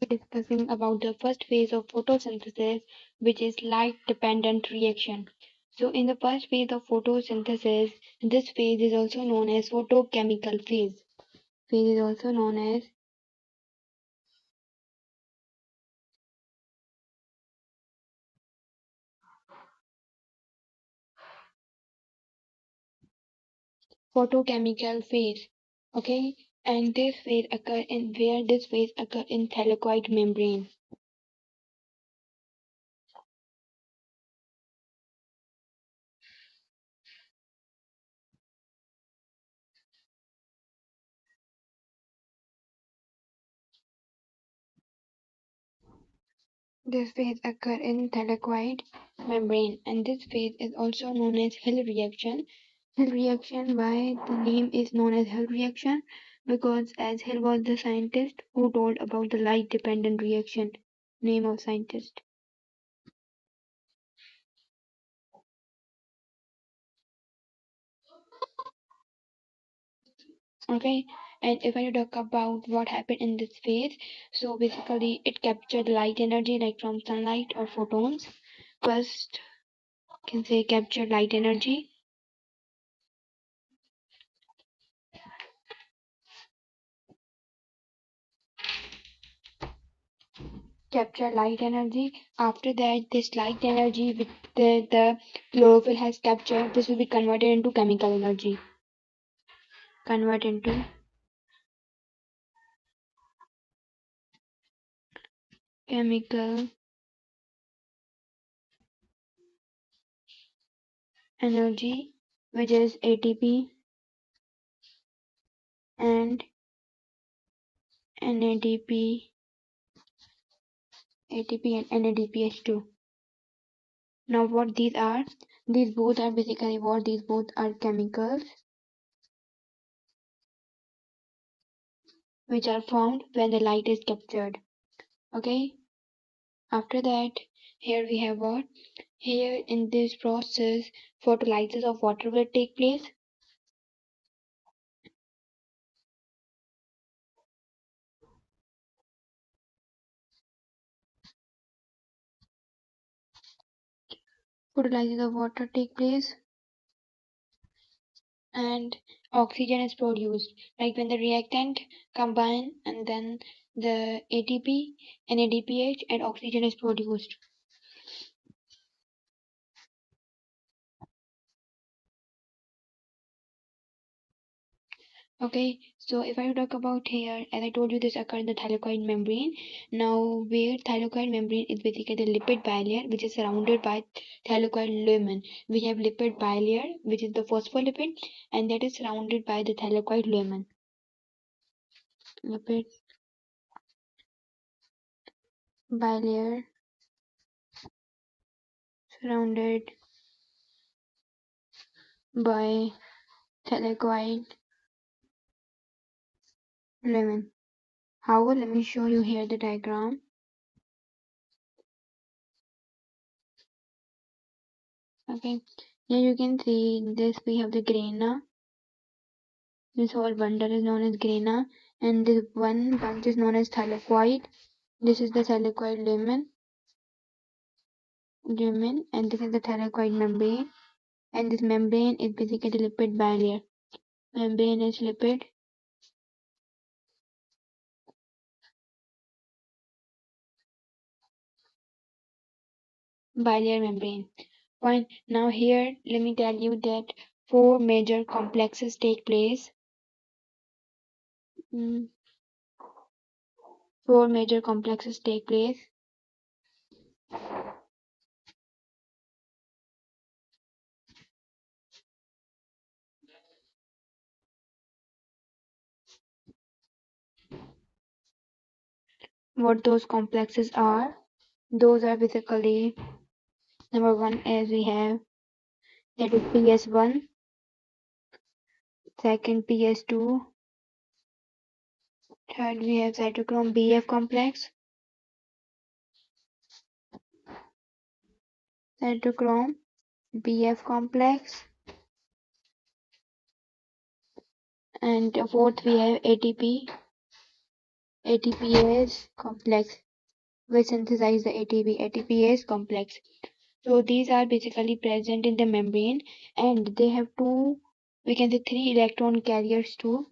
be discussing about the first phase of photosynthesis, which is light-dependent reaction. So in the first phase of photosynthesis, this phase is also known as photochemical phase. Phase is also known as photochemical phase. Okay, and this phase occur in where this phase occur in thylakoid membrane. This phase occur in thylakoid membrane, and this phase is also known as Hill reaction. Hill reaction, why the name is known as Hill reaction? Because as Hill was the scientist who told about the light dependent reaction. Name of scientist. Okay, and if I talk about what happened in this phase, so basically it captured light energy like from sunlight or photons. First, can say capture light energy. Capture light energy. After that, this light energy with the chlorophyll has captured, this will be converted into chemical energy. Convert into chemical energy, which is ATP and NADP, ATP and NADPH2. Now, what these are? These both are basically what? These both are chemicals which are formed when the light is captured. Okay. After that, here we have what? Here in this process, photolysis of water will take place. Photolysis of water take place and oxygen is produced. Like when the reactant combine and then the ATP, NADPH and oxygen is produced. Okay, so if I talk about here, as I told you, this occurs in the thylakoid membrane. Now, where thylakoid membrane is basically the lipid bilayer, which is surrounded by thylakoid lumen. We have lipid bilayer, which is the phospholipid, and that is surrounded by the thylakoid lumen. Lipid bilayer surrounded by thylakoid lumen. How? Let me show you here the diagram. Okay, here you can see this we have the grana. This whole bundle is known as grana, and this one bunch is known as thylakoid. This is the thylakoid lumen, and this is the thylakoid membrane. And this membrane is basically lipid bilayer. Membrane is lipid bilayer membrane. Fine. Now here, let me tell you that four major complexes take place. Four major complexes take place. What those complexes are? Those are basically number one, as we have, that is PS1, second PS2, third we have cytochrome BF complex, cytochrome BF complex, and fourth we have ATP ATPase complex which synthesize the ATP. ATPase complex. So these are basically present in the membrane and they have two, we can say three electron carriers too.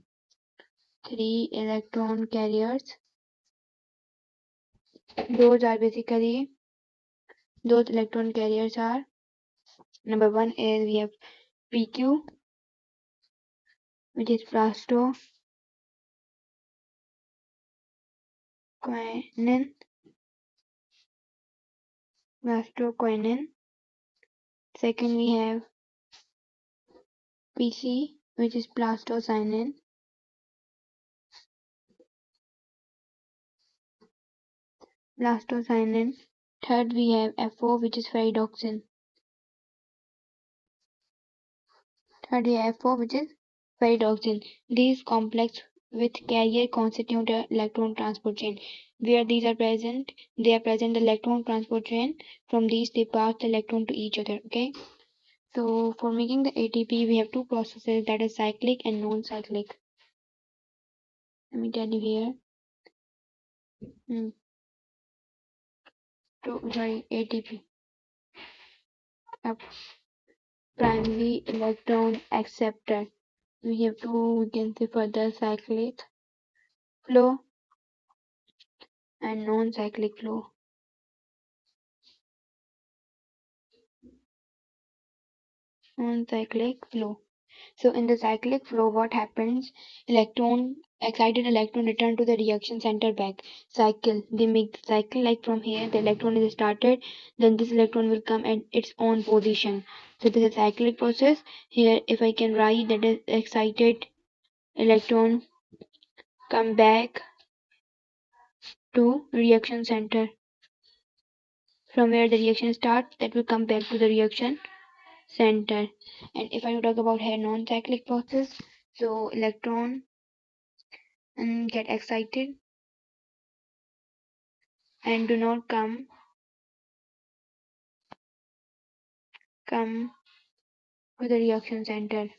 Three electron carriers. Those are basically, those electron carriers are, number one is we have PQ, which is plastoquinin. Second we have PC, which is plastocyanin. Third we have FO, which is ferridoxin. These complex with carrier constitute the electron transport chain. Where these are present, they are present the electron transport chain. From these they pass the electron to each other. Okay. So for making the ATP, we have two processes, that is cyclic and non-cyclic. Let me tell you here. ATP. A primary electron acceptor. We have two, we can say further cyclic flow and non-cyclic flow. So in the cyclic flow, what happens? Excited electron return to the reaction center back. Cycle. They make the cycle like from here, the electron is started, then this electron will come at its own position. So this is a cyclic process. Here, if I can write that is excited electron come back to reaction center. From where the reaction starts, that will come back to the reaction center. And if I talk about here non-cyclic process, so electron get excited and do not come to the reaction center.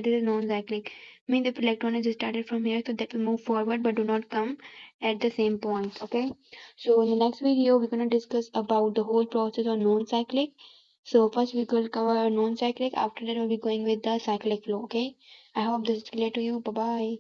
This is non-cyclic. Means if electron is started from here, so that will move forward but do not come at the same point. Okay. So in the next video, we're gonna discuss about the whole process of non-cyclic. So first we will cover non-cyclic. After that, we'll be going with the cyclic flow. Okay. I hope this is clear to you. Bye bye.